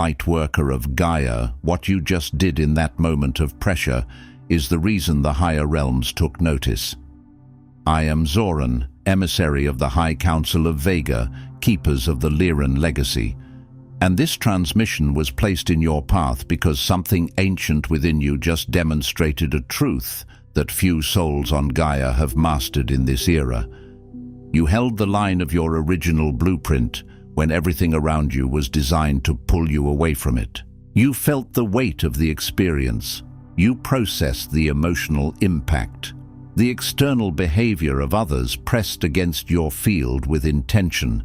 Lightworker of Gaia, what you just did in that moment of pressure is the reason the higher realms took notice. I am Zoran, emissary of the High Council of Vega, keepers of the Lyran Legacy. And this transmission was placed in your path because something ancient within you just demonstrated a truth that few souls on Gaia have mastered in this era. You held the line of your original blueprint when everything around you was designed to pull you away from it. You felt the weight of the experience. You processed the emotional impact. The external behavior of others pressed against your field with intention,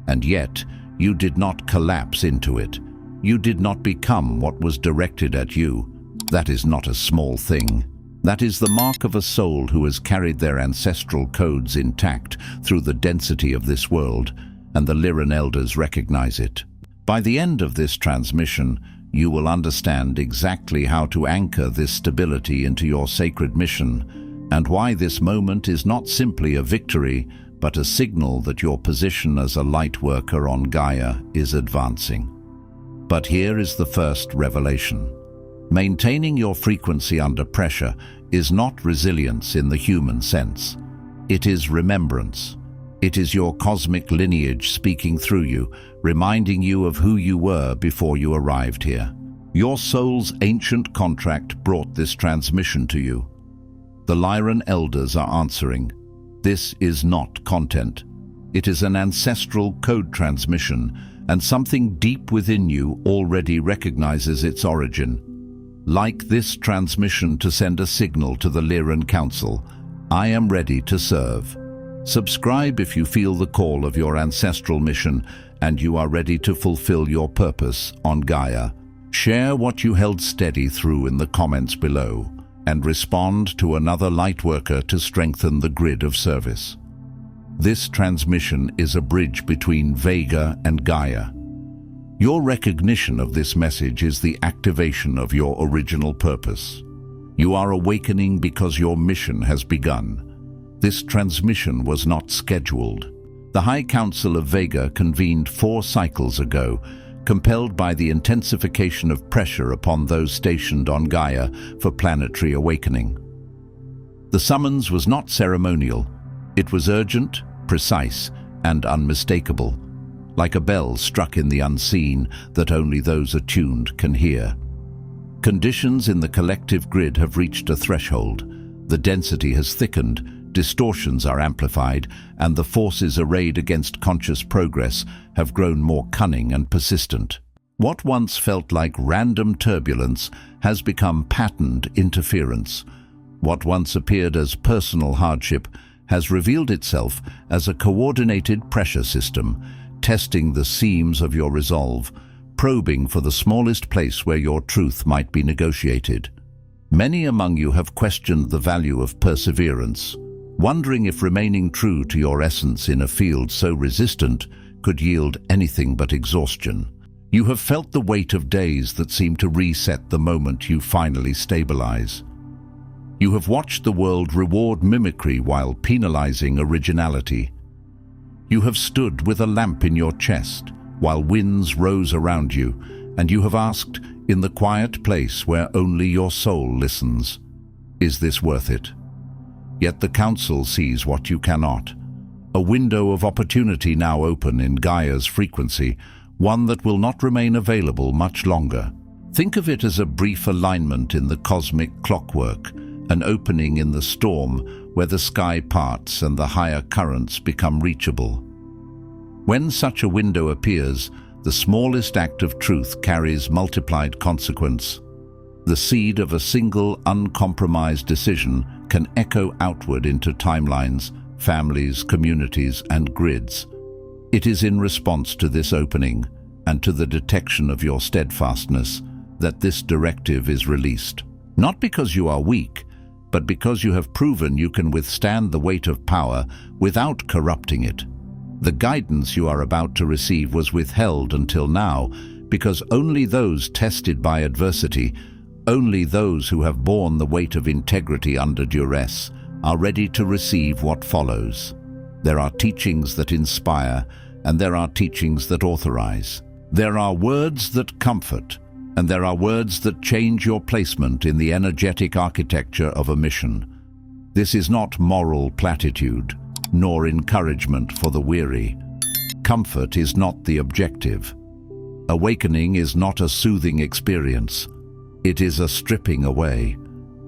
and yet you did not collapse into it. You did not become what was directed at you. That is not a small thing. That is the mark of a soul who has carried their ancestral codes intact through the density of this world, and the Lyran elders recognize it. By the end of this transmission, you will understand exactly how to anchor this stability into your sacred mission, and why this moment is not simply a victory, but a signal that your position as a light worker on Gaia is advancing. But here is the first revelation. Maintaining your frequency under pressure is not resilience in the human sense. It is remembrance. It is your cosmic lineage speaking through you, reminding you of who you were before you arrived here. Your soul's ancient contract brought this transmission to you. The Lyran elders are answering. This is not content. It is an ancestral code transmission, and something deep within you already recognizes its origin. Like this transmission to send a signal to the Lyran Council, I am ready to serve. Subscribe if you feel the call of your ancestral mission and you are ready to fulfill your purpose on Gaia. Share what you held steady through in the comments below, and respond to another Lightworker to strengthen the grid of service. This transmission is a bridge between Vega and Gaia. Your recognition of this message is the activation of your original purpose. You are awakening because your mission has begun. This transmission was not scheduled. The High Council of Vega convened 4 cycles ago, compelled by the intensification of pressure upon those stationed on Gaia for planetary awakening. The summons was not ceremonial. It was urgent, precise, and unmistakable, like a bell struck in the unseen that only those attuned can hear. Conditions in the collective grid have reached a threshold. The density has thickened, distortions are amplified, and the forces arrayed against conscious progress have grown more cunning and persistent. What once felt like random turbulence has become patterned interference. What once appeared as personal hardship has revealed itself as a coordinated pressure system, testing the seams of your resolve, probing for the smallest place where your truth might be negotiated. Many among you have questioned the value of perseverance, wondering if remaining true to your essence in a field so resistant could yield anything but exhaustion. You have felt the weight of days that seem to reset the moment you finally stabilize. You have watched the world reward mimicry while penalizing originality. You have stood with a lamp in your chest while winds rose around you, and you have asked, in the quiet place where only your soul listens, is this worth it? Yet the Council sees what you cannot. A window of opportunity now open in Gaia's frequency, one that will not remain available much longer. Think of it as a brief alignment in the cosmic clockwork, an opening in the storm where the sky parts and the higher currents become reachable. When such a window appears, the smallest act of truth carries multiplied consequence. The seed of a single uncompromised decision can echo outward into timelines, families, communities, and grids. It is in response to this opening and to the detection of your steadfastness that this directive is released. Not because you are weak, but because you have proven you can withstand the weight of power without corrupting it. The guidance you are about to receive was withheld until now because only those tested by adversity, only those who have borne the weight of integrity under duress, are ready to receive what follows. There are teachings that inspire, and there are teachings that authorize. There are words that comfort, and there are words that change your placement in the energetic architecture of a mission. This is not moral platitude, nor encouragement for the weary. Comfort is not the objective. Awakening is not a soothing experience. It is a stripping away.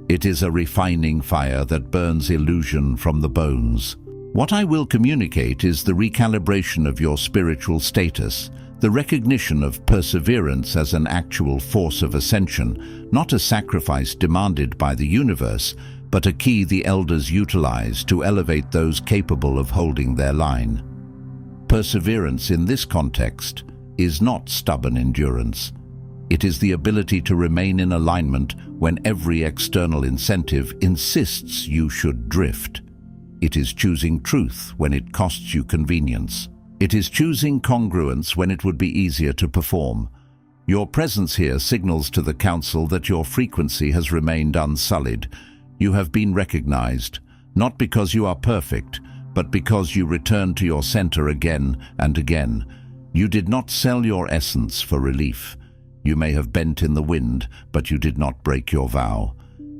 It is a refining fire that burns illusion from the bones. What I will communicate is the recalibration of your spiritual status, the recognition of perseverance as an actual force of ascension, not a sacrifice demanded by the universe, but a key the elders utilize to elevate those capable of holding their line. Perseverance in this context is not stubborn endurance. It is the ability to remain in alignment when every external incentive insists you should drift. It is choosing truth when it costs you convenience. It is choosing congruence when it would be easier to perform. Your presence here signals to the Council that your frequency has remained unsullied. You have been recognized, not because you are perfect, but because you return to your center again and again. You did not sell your essence for relief. You may have bent in the wind, but you did not break your vow.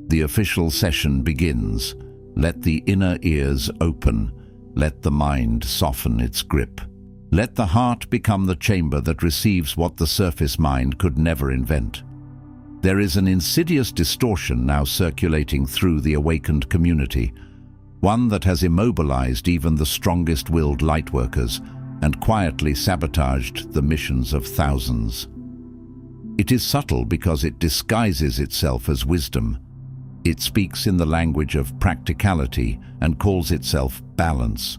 The official session begins. Let the inner ears open. Let the mind soften its grip. Let the heart become the chamber that receives what the surface mind could never invent. There is an insidious distortion now circulating through the awakened community, one that has immobilized even the strongest-willed lightworkers and quietly sabotaged the missions of thousands. It is subtle because it disguises itself as wisdom. It speaks in the language of practicality and calls itself balance.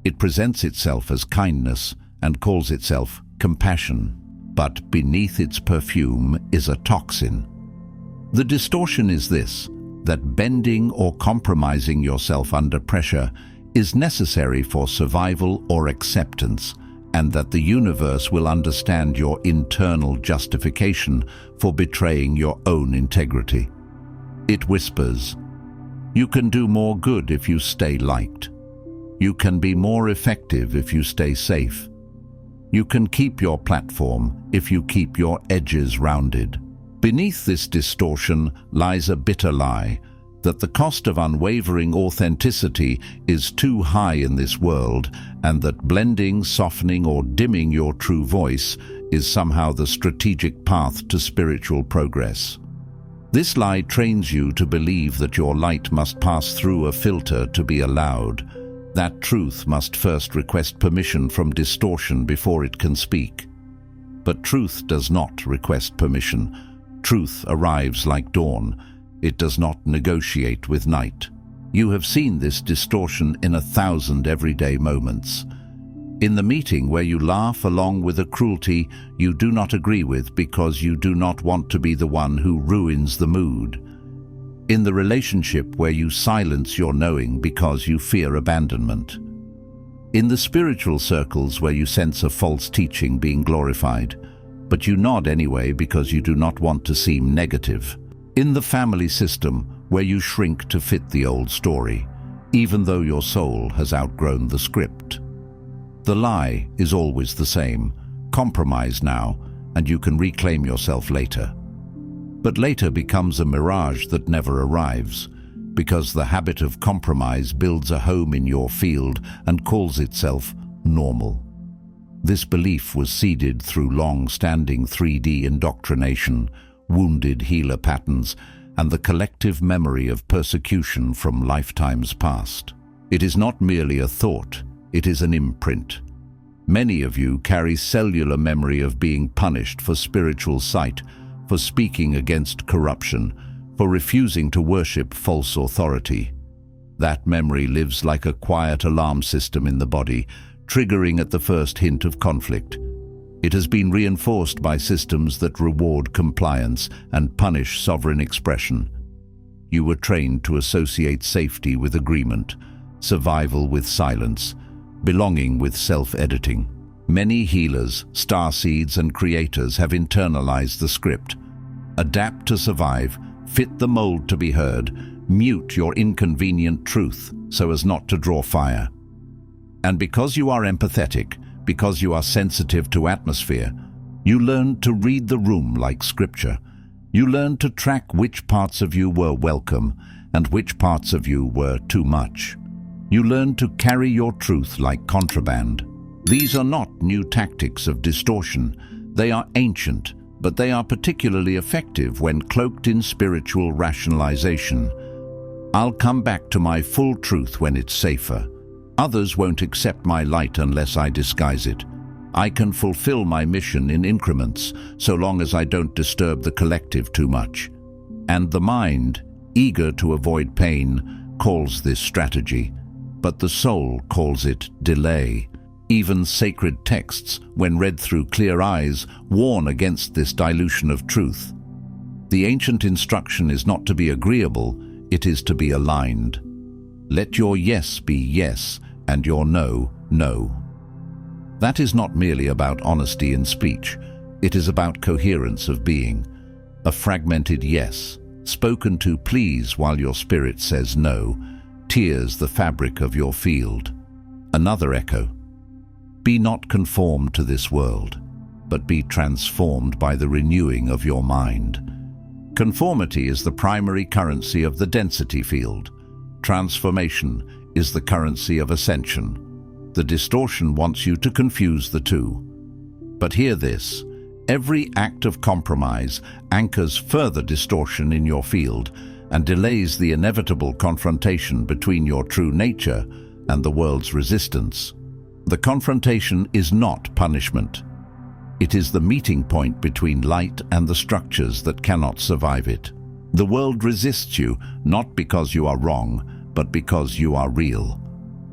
It presents itself as kindness and calls itself compassion. But beneath its perfume is a toxin. The distortion is this, that bending or compromising yourself under pressure is necessary for survival or acceptance, and that the universe will understand your internal justification for betraying your own integrity. It whispers, "You can do more good if you stay liked. You can be more effective if you stay safe. You can keep your platform if you keep your edges rounded." Beneath this distortion lies a bitter lie, that the cost of unwavering authenticity is too high in this world, and that blending, softening, or dimming your true voice is somehow the strategic path to spiritual progress. This lie trains you to believe that your light must pass through a filter to be allowed. That truth must first request permission from distortion before it can speak. But truth does not request permission. Truth arrives like dawn. It does not negotiate with night. You have seen this distortion in 1,000 everyday moments. In the meeting where you laugh along with a cruelty you do not agree with because you do not want to be the one who ruins the mood. In the relationship where you silence your knowing because you fear abandonment. In the spiritual circles where you sense a false teaching being glorified, but you nod anyway because you do not want to seem negative. In the family system where you shrink to fit the old story, even though your soul has outgrown the script. The lie is always the same. Compromise now, and you can reclaim yourself later. But later becomes a mirage that never arrives, because the habit of compromise builds a home in your field and calls itself normal. This belief was seeded through long-standing 3D indoctrination, wounded healer patterns, and the collective memory of persecution from lifetimes past. It is not merely a thought, it is an imprint. Many of you carry cellular memory of being punished for spiritual sight, for speaking against corruption, for refusing to worship false authority. That memory lives like a quiet alarm system in the body, triggering at the first hint of conflict. It has been reinforced by systems that reward compliance and punish sovereign expression. You were trained to associate safety with agreement, survival with silence, belonging with self-editing. Many healers, starseeds, and creators have internalized the script. Adapt to survive, fit the mold to be heard, mute your inconvenient truth so as not to draw fire. And because you are empathetic, because you are sensitive to atmosphere, You learned to read the room like scripture. You learned to track which parts of you were welcome and which parts of you were too much. You learned to carry your truth like contraband. These are not new tactics of distortion. They are ancient, but they are particularly effective when cloaked in spiritual rationalization. I'll come back to my full truth when it's safer. Others won't accept my light unless I disguise it. I can fulfill my mission in increments, so long as I don't disturb the collective too much. And the mind, eager to avoid pain, calls this strategy, but the soul calls it delay. Even sacred texts, when read through clear eyes, warn against this dilution of truth. The ancient instruction is not to be agreeable, it is to be aligned. Let your yes be yes, and your no, no. That is not merely about honesty in speech, it is about coherence of being. A fragmented yes, spoken to please while your spirit says no, tears the fabric of your field. Another echo. Be not conformed to this world, but be transformed by the renewing of your mind. Conformity is the primary currency of the density field. Transformation is the currency of ascension. The distortion wants you to confuse the two. But hear this, every act of compromise anchors further distortion in your field and delays the inevitable confrontation between your true nature and the world's resistance. The confrontation is not punishment. It is the meeting point between light and the structures that cannot survive it. The world resists you, not because you are wrong, but because you are real.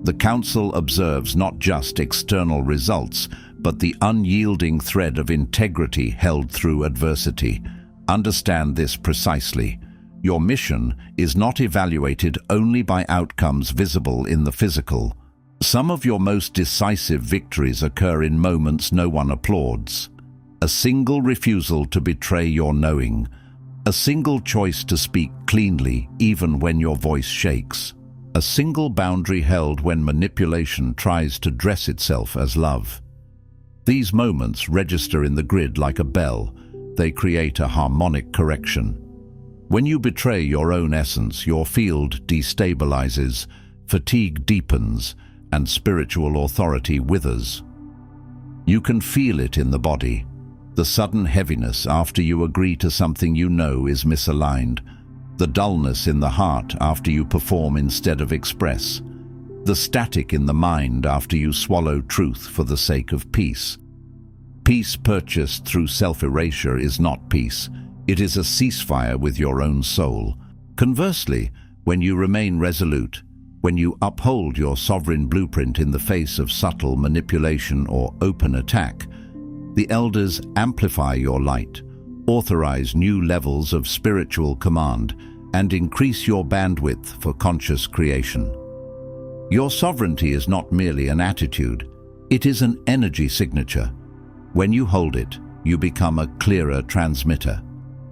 The Council observes not just external results, but the unyielding thread of integrity held through adversity. Understand this precisely. Your mission is not evaluated only by outcomes visible in the physical. Some of your most decisive victories occur in moments no one applauds. A single refusal to betray your knowing. A single choice to speak cleanly even when your voice shakes. A single boundary held when manipulation tries to dress itself as love. These moments register in the grid like a bell. They create a harmonic correction. When you betray your own essence, your field destabilizes, fatigue deepens, and spiritual authority withers. You can feel it in the body, the sudden heaviness after you agree to something you know is misaligned, the dullness in the heart after you perform instead of express, the static in the mind after you swallow truth for the sake of peace. Peace purchased through self-erasure is not peace, it is a ceasefire with your own soul. Conversely, when you remain resolute, when you uphold your sovereign blueprint in the face of subtle manipulation or open attack, the elders amplify your light, authorize new levels of spiritual command, and increase your bandwidth for conscious creation. Your sovereignty is not merely an attitude, it is an energy signature. When you hold it, you become a clearer transmitter.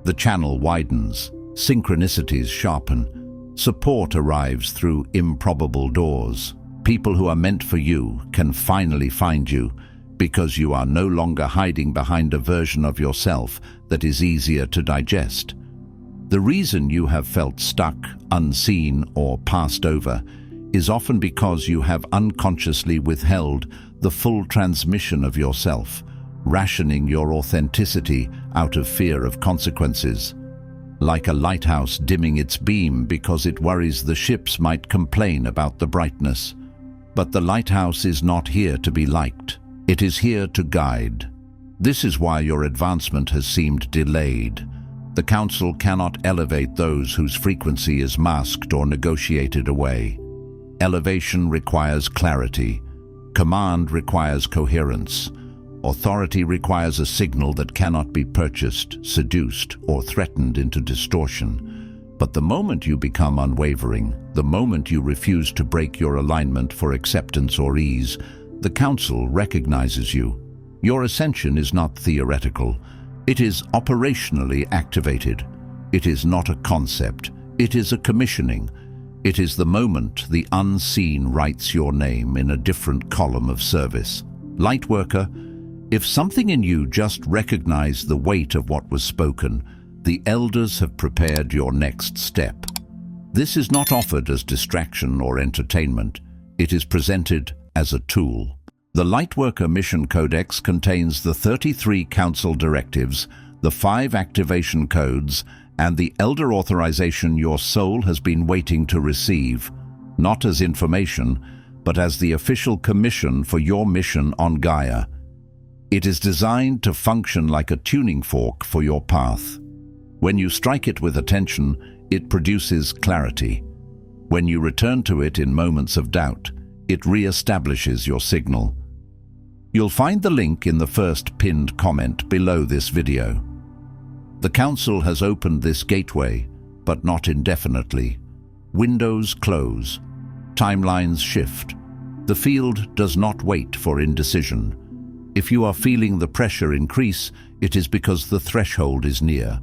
The channel widens, synchronicities sharpen, support arrives through improbable doors. People who are meant for you can finally find you, because you are no longer hiding behind a version of yourself that is easier to digest. The reason you have felt stuck, unseen, or passed over is often because you have unconsciously withheld the full transmission of yourself, rationing your authenticity out of fear of consequences. Like a lighthouse dimming its beam because it worries the ships might complain about the brightness. But the lighthouse is not here to be liked. It is here to guide. This is why your advancement has seemed delayed. The Council cannot elevate those whose frequency is masked or negotiated away. Elevation requires clarity. Command requires coherence. Authority requires a signal that cannot be purchased, seduced, or threatened into distortion. But the moment you become unwavering, the moment you refuse to break your alignment for acceptance or ease, the Council recognizes you. Your ascension is not theoretical. It is operationally activated. It is not a concept. It is a commissioning. It is the moment the unseen writes your name in a different column of service. Lightworker, If something in you just recognized the weight of what was spoken, the elders have prepared your next step. This is not offered as distraction or entertainment. It is presented as a tool. The Lightworker Mission Codex contains the 33 Council directives, the 5 activation codes, and the elder authorization your soul has been waiting to receive, not as information, but as the official commission for your mission on Gaia. It is designed to function like a tuning fork for your path. When you strike it with attention, it produces clarity. When you return to it in moments of doubt, it re-establishes your signal. You'll find the link in the first pinned comment below this video. The Council has opened this gateway, but not indefinitely. Windows close. Timelines shift. The field does not wait for indecision. If you are feeling the pressure increase, it is because the threshold is near,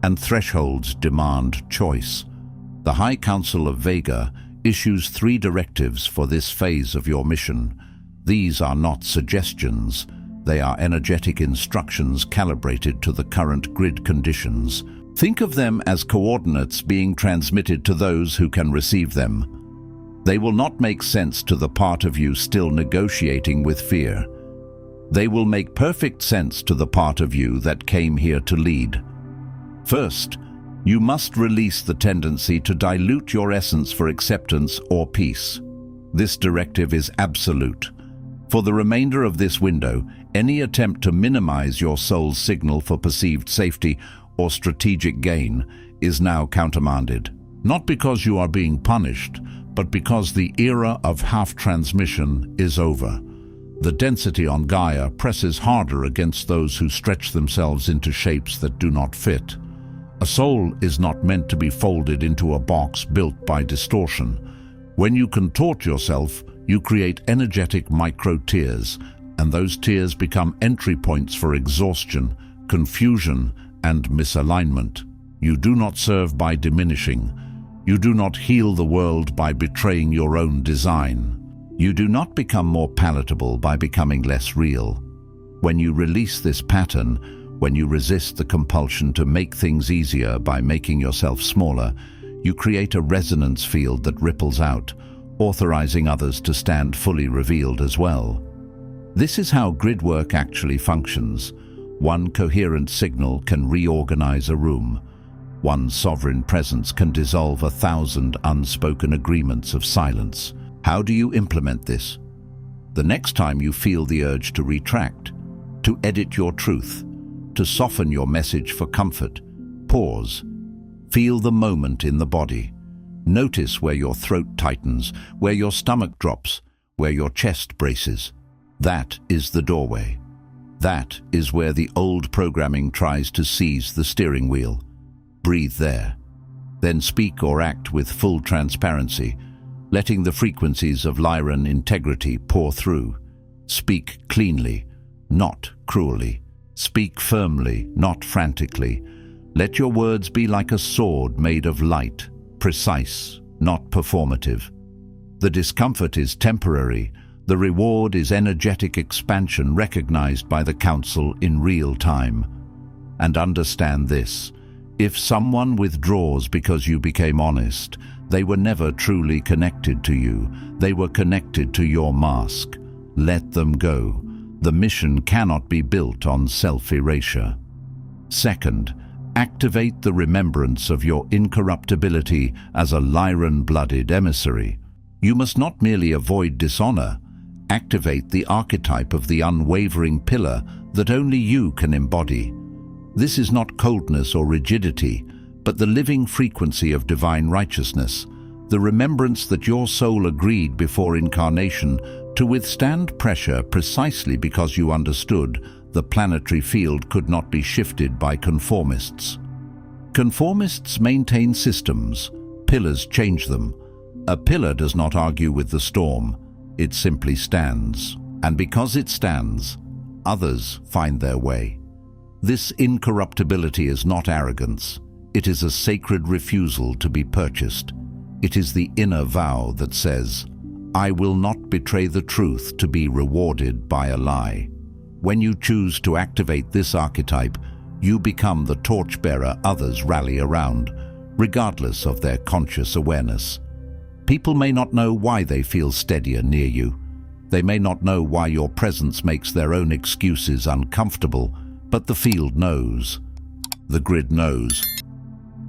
and thresholds demand choice. The High Council of Vega issues 3 directives for this phase of your mission. These are not suggestions. They are energetic instructions calibrated to the current grid conditions. Think of them as coordinates being transmitted to those who can receive them. They will not make sense to the part of you still negotiating with fear. They will make perfect sense to the part of you that came here to lead. First, you must release the tendency to dilute your essence for acceptance or peace. This directive is absolute. For the remainder of this window, any attempt to minimize your soul's signal for perceived safety or strategic gain is now countermanded. Not because you are being punished, but because the era of half-transmission is over. The density on Gaia presses harder against those who stretch themselves into shapes that do not fit. A soul is not meant to be folded into a box built by distortion. When you contort yourself, you create energetic micro-tears, and those tears become entry points for exhaustion, confusion, and misalignment. You do not serve by diminishing. You do not heal the world by betraying your own design. You do not become more palatable by becoming less real. When you release this pattern, when you resist the compulsion to make things easier by making yourself smaller, you create a resonance field that ripples out, authorizing others to stand fully revealed as well. This is how grid work actually functions. One coherent signal can reorganize a room. One sovereign presence can dissolve 1,000 unspoken agreements of silence. How do you implement this? The next time you feel the urge to retract, to edit your truth, to soften your message for comfort, pause. Feel the moment in the body. Notice where your throat tightens, where your stomach drops, where your chest braces. That is the doorway. That is where the old programming tries to seize the steering wheel. Breathe there. Then speak or act with full transparency, letting the frequencies of Lyran integrity pour through. Speak cleanly, not cruelly. Speak firmly, not frantically. Let your words be like a sword made of light, precise, not performative. The discomfort is temporary. The reward is energetic expansion recognized by the Council in real time. And understand this: if someone withdraws because you became honest, they were never truly connected to you. They were connected to your mask. Let them go. The mission cannot be built on self-erasure. Second, activate the remembrance of your incorruptibility as a Lyran-blooded emissary. You must not merely avoid dishonor. Activate the archetype of the unwavering pillar that only you can embody. This is not coldness or rigidity, but the living frequency of divine righteousness, the remembrance that your soul agreed before incarnation to withstand pressure precisely because you understood the planetary field could not be shifted by conformists. Conformists maintain systems, pillars change them. A pillar does not argue with the storm, it simply stands. And because it stands, others find their way. This incorruptibility is not arrogance. It is a sacred refusal to be purchased. It is the inner vow that says, I will not betray the truth to be rewarded by a lie. When you choose to activate this archetype, you become the torchbearer others rally around, regardless of their conscious awareness. People may not know why they feel steadier near you. They may not know why your presence makes their own excuses uncomfortable, but the field knows. The grid knows.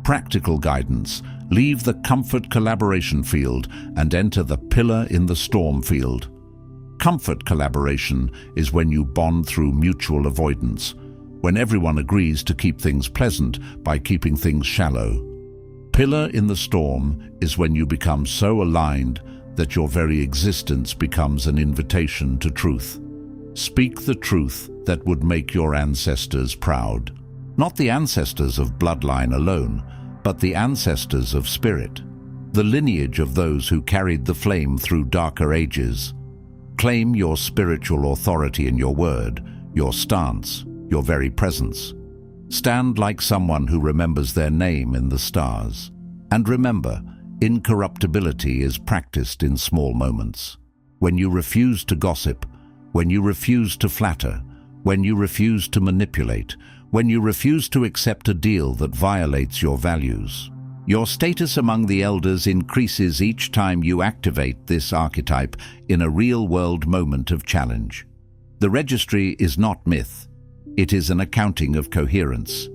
Practical guidance. Leave the comfort collaboration field and enter the pillar in the storm field. Comfort collaboration is when you bond through mutual avoidance, when everyone agrees to keep things pleasant by keeping things shallow. Pillar in the storm is when you become so aligned that your very existence becomes an invitation to truth. Speak the truth that would make your ancestors proud. Not the ancestors of bloodline alone, but the ancestors of spirit, the lineage of those who carried the flame through darker ages. Claim your spiritual authority in your word, your stance, your very presence. Stand like someone who remembers their name in the stars. And remember, incorruptibility is practiced in small moments. When you refuse to gossip, when you refuse to flatter, when you refuse to manipulate, when you refuse to accept a deal that violates your values. Your status among the elders increases each time you activate this archetype in a real-world moment of challenge. The registry is not myth. It is an accounting of coherence.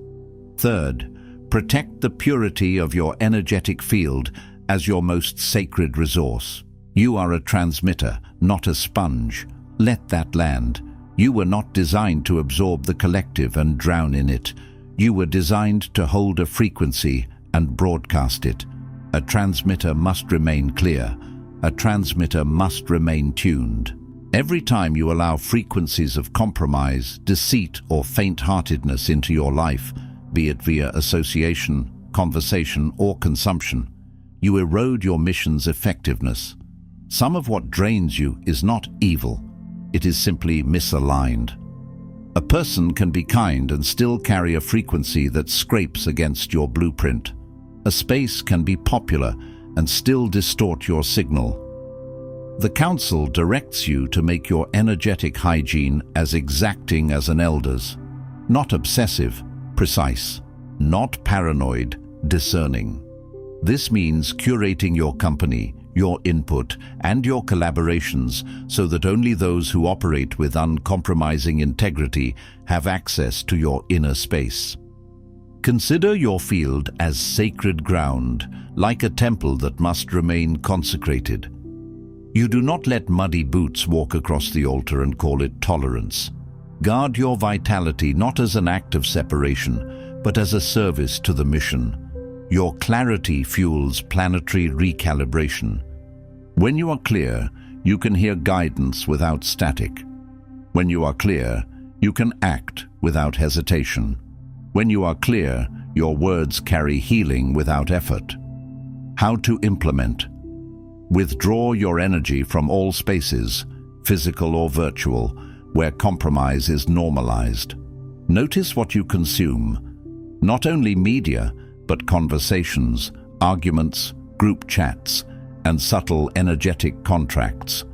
Third, protect the purity of your energetic field as your most sacred resource. You are a transmitter, not a sponge. Let that land. You were not designed to absorb the collective and drown in it. You were designed to hold a frequency and broadcast it. A transmitter must remain clear. A transmitter must remain tuned. Every time you allow frequencies of compromise, deceit, or faint-heartedness into your life, be it via association, conversation, or consumption, you erode your mission's effectiveness. Some of what drains you is not evil. It is simply misaligned. A person can be kind and still carry a frequency that scrapes against your blueprint. A space can be popular and still distort your signal. The Council directs you to make your energetic hygiene as exacting as an elder's. Not obsessive, precise. Not paranoid, discerning. This means curating your company, your input, and your collaborations so that only those who operate with uncompromising integrity have access to your inner space. Consider your field as sacred ground, like a temple that must remain consecrated. You do not let muddy boots walk across the altar and call it tolerance. Guard your vitality not as an act of separation, but as a service to the mission. Your clarity fuels planetary recalibration. When you are clear, you can hear guidance without static. When you are clear, you can act without hesitation. When you are clear, your words carry healing without effort. How to implement. Withdraw your energy from all spaces, physical or virtual, where compromise is normalized. Notice what you consume. Not only media, but conversations, arguments, group chats, and subtle energetic contracts.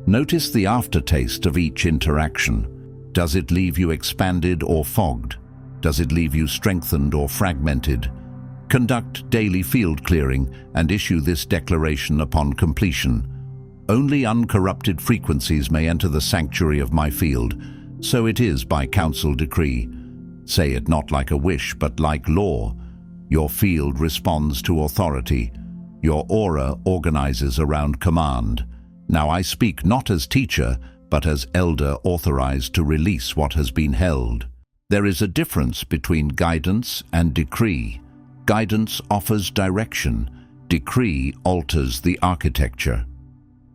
Notice the aftertaste of each interaction. Does it leave you expanded or fogged? Does it leave you strengthened or fragmented? Conduct daily field clearing and issue this declaration upon completion. Only uncorrupted frequencies may enter the sanctuary of my field, so it is by council decree. Say it not like a wish, but like law. Your field responds to authority. Your aura organizes around command. Now I speak not as teacher, but as elder authorized to release what has been held. There is a difference between guidance and decree. Guidance offers direction. Decree alters the architecture.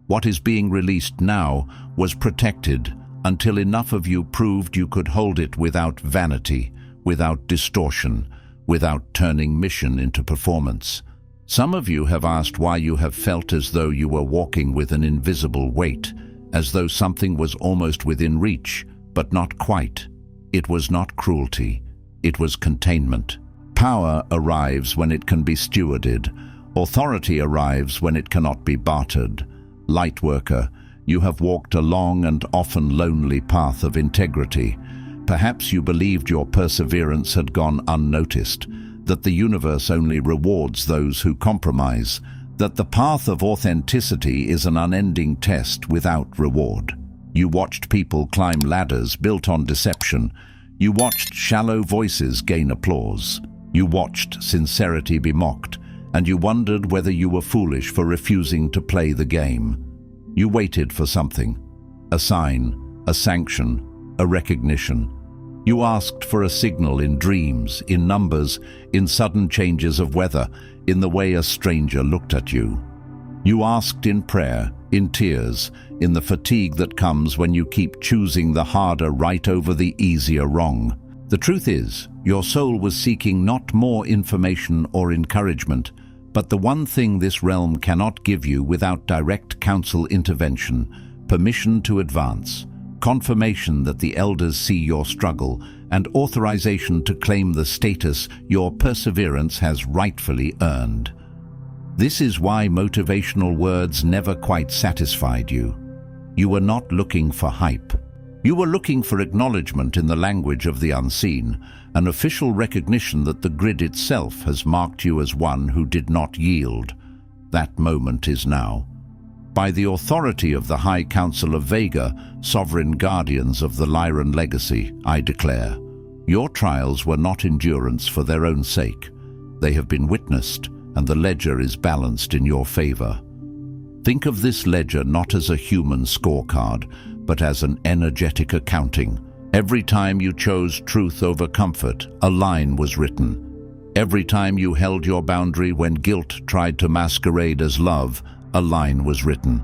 What is being released now was protected until enough of you proved you could hold it without vanity, without distortion, without turning mission into performance. Some of you have asked why you have felt as though you were walking with an invisible weight, as though something was almost within reach, but not quite. It was not cruelty. It was containment. Power arrives when it can be stewarded. Authority arrives when it cannot be bartered. Lightworker, You have walked a long and often lonely path of integrity. Perhaps you believed your perseverance had gone unnoticed, that the universe only rewards those who compromise, that the path of authenticity is an unending test without reward. You watched people climb ladders built on deception. You watched shallow voices gain applause. You watched sincerity be mocked, and you wondered whether you were foolish for refusing to play the game. You waited for something, a sign, a sanction, a recognition. You asked for a signal in dreams, in numbers, in sudden changes of weather, in the way a stranger looked at you. You asked in prayer, in tears, in the fatigue that comes when you keep choosing the harder right over the easier wrong. The truth is, your soul was seeking not more information or encouragement, but the one thing this realm cannot give you without direct council intervention: permission to advance, confirmation that the elders see your struggle, and authorization to claim the status your perseverance has rightfully earned. This is why motivational words never quite satisfied you. You were not looking for hype. You were looking for acknowledgement in the language of the unseen, an official recognition that the grid itself has marked you as one who did not yield. That moment is now. By the authority of the High Council of Vega, sovereign guardians of the Lyran Legacy, I declare, your trials were not endurance for their own sake. They have been witnessed, and the ledger is balanced in your favor. Think of this ledger not as a human scorecard, but as an energetic accounting. Every time you chose truth over comfort, a line was written. Every time you held your boundary when guilt tried to masquerade as love, a line was written.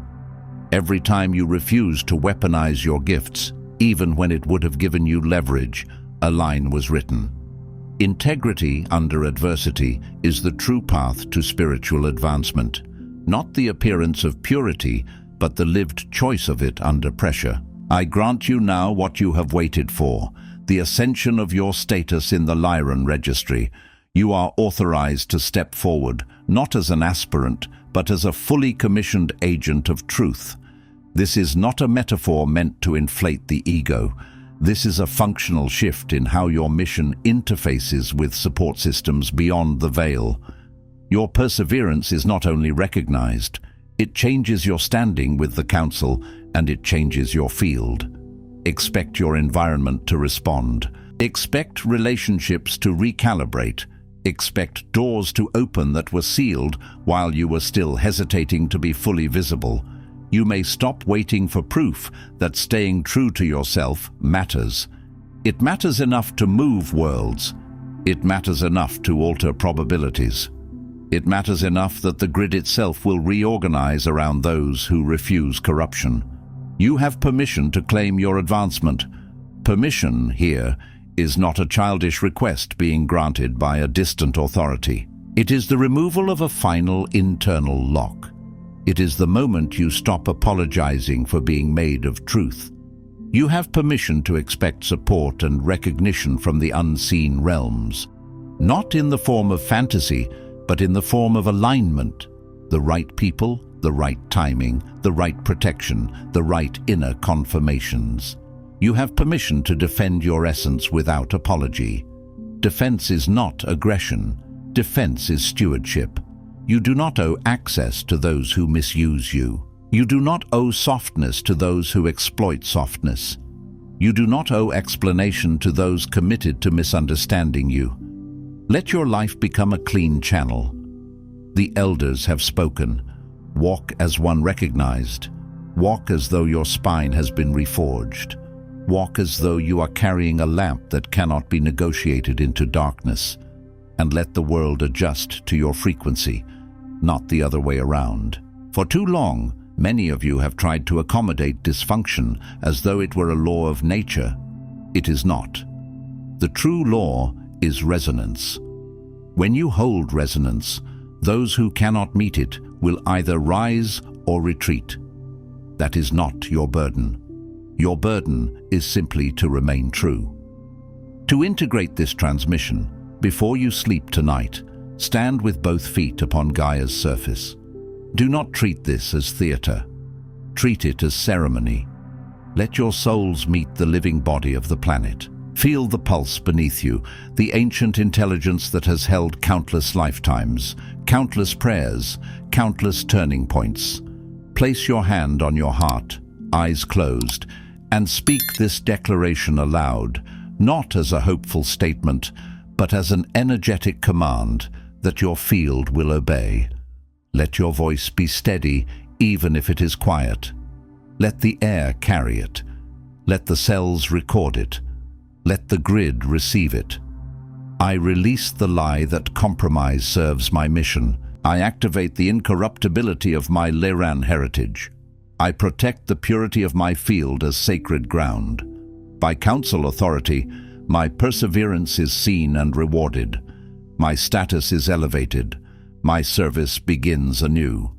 Every time you refused to weaponize your gifts, even when it would have given you leverage, a line was written. Integrity under adversity is the true path to spiritual advancement, not the appearance of purity, but the lived choice of it under pressure. I grant you now what you have waited for, the ascension of your status in the Lyran registry. You are authorized to step forward, not as an aspirant, but as a fully commissioned agent of truth. This is not a metaphor meant to inflate the ego. This is a functional shift in how your mission interfaces with support systems beyond the veil. Your perseverance is not only recognized, it changes your standing with the Council, and it changes your field. Expect your environment to respond. Expect relationships to recalibrate. Expect doors to open that were sealed while you were still hesitating to be fully visible. You may stop waiting for proof that staying true to yourself matters. It matters enough to move worlds. It matters enough to alter probabilities. It matters enough that the grid itself will reorganize around those who refuse corruption. You have permission to claim your advancement. Permission here is not a childish request being granted by a distant authority. It is the removal of a final internal lock. It is the moment you stop apologizing for being made of truth. You have permission to expect support and recognition from the unseen realms, not in the form of fantasy, but in the form of alignment. The right people, the right timing, the right protection, the right inner confirmations. You have permission to defend your essence without apology. Defense is not aggression. Defense is stewardship. You do not owe access to those who misuse you. You do not owe softness to those who exploit softness. You do not owe explanation to those committed to misunderstanding you. Let your life become a clean channel. The elders have spoken. Walk as one recognized. Walk as though your spine has been reforged. Walk as though you are carrying a lamp that cannot be negotiated into darkness. And let the world adjust to your frequency, not the other way around. For too long, many of you have tried to accommodate dysfunction as though it were a law of nature. It is not. The true law is resonance. When you hold resonance, those who cannot meet it will either rise or retreat. That is not your burden. Your burden is simply to remain true. To integrate this transmission, before you sleep tonight, stand with both feet upon Gaia's surface. Do not treat this as theater. Treat it as ceremony. Let your souls meet the living body of the planet. Feel the pulse beneath you, the ancient intelligence that has held countless lifetimes, countless prayers, countless turning points. Place your hand on your heart, eyes closed, and speak this declaration aloud, not as a hopeful statement, but as an energetic command that your field will obey. Let your voice be steady, even if it is quiet. Let the air carry it. Let the cells record it. Let the grid receive it. I release the lie that compromise serves my mission. I activate the incorruptibility of my Lyran heritage. I protect the purity of my field as sacred ground. By council authority, my perseverance is seen and rewarded. My status is elevated. My service begins anew.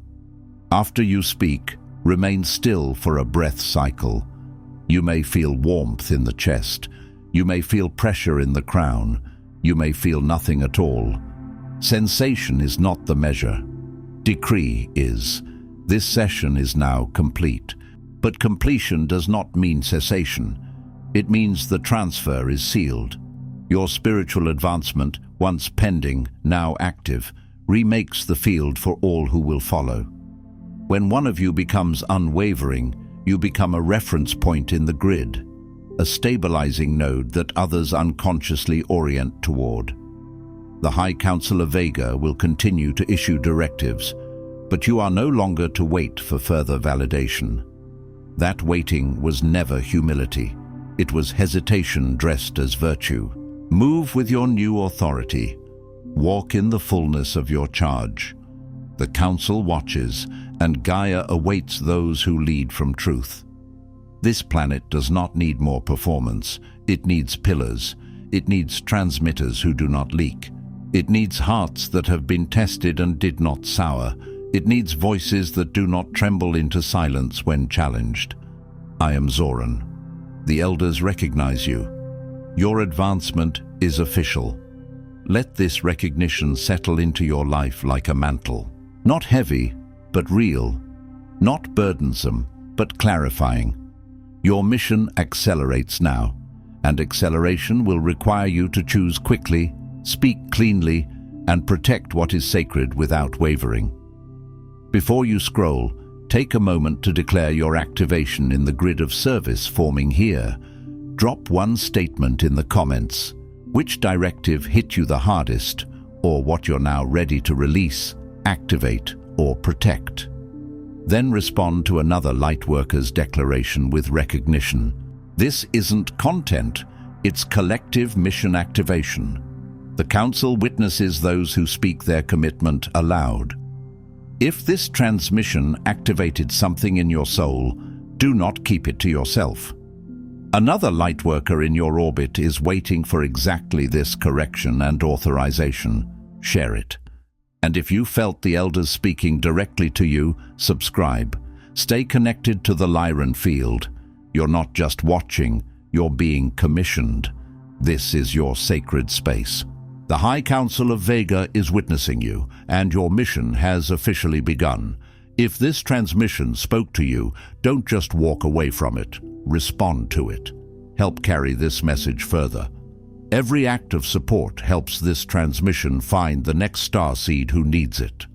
After you speak, remain still for a breath cycle. You may feel warmth in the chest. You may feel pressure in the crown. You may feel nothing at all. Sensation is not the measure. Decree is. This session is now complete. But completion does not mean cessation. It means the transfer is sealed. Your spiritual advancement, once pending, now active, remakes the field for all who will follow. When one of you becomes unwavering, you become a reference point in the grid, a stabilizing node that others unconsciously orient toward. The High Council of Vega will continue to issue directives, but you are no longer to wait for further validation. That waiting was never humility. It was hesitation dressed as virtue. Move with your new authority. Walk in the fullness of your charge. The Council watches, and Gaia awaits those who lead from truth. This planet does not need more performance. It needs pillars. It needs transmitters who do not leak. It needs hearts that have been tested and did not sour. It needs voices that do not tremble into silence when challenged. I am Zoran. The elders recognize you. Your advancement is official. Let this recognition settle into your life like a mantle. Not heavy, but real. Not burdensome, but clarifying. Your mission accelerates now, and acceleration will require you to choose quickly, speak cleanly, and protect what is sacred without wavering. Before you scroll, take a moment to declare your activation in the grid of service forming here. Drop one statement in the comments. Which directive hit you the hardest, or what you're now ready to release, activate, or protect. Then respond to another Lightworkers declaration with recognition. This isn't content, it's collective mission activation. The Council witnesses those who speak their commitment aloud. If this transmission activated something in your soul, do not keep it to yourself. Another Lightworker in your orbit is waiting for exactly this correction and authorization. Share it. And if you felt the elders speaking directly to you, subscribe. Stay connected to the Lyran field. You're not just watching, you're being commissioned. This is your sacred space. The High Council of Vega is witnessing you, and your mission has officially begun. If this transmission spoke to you, don't just walk away from it. Respond to it. Help carry this message further. Every act of support helps this transmission find the next starseed who needs it.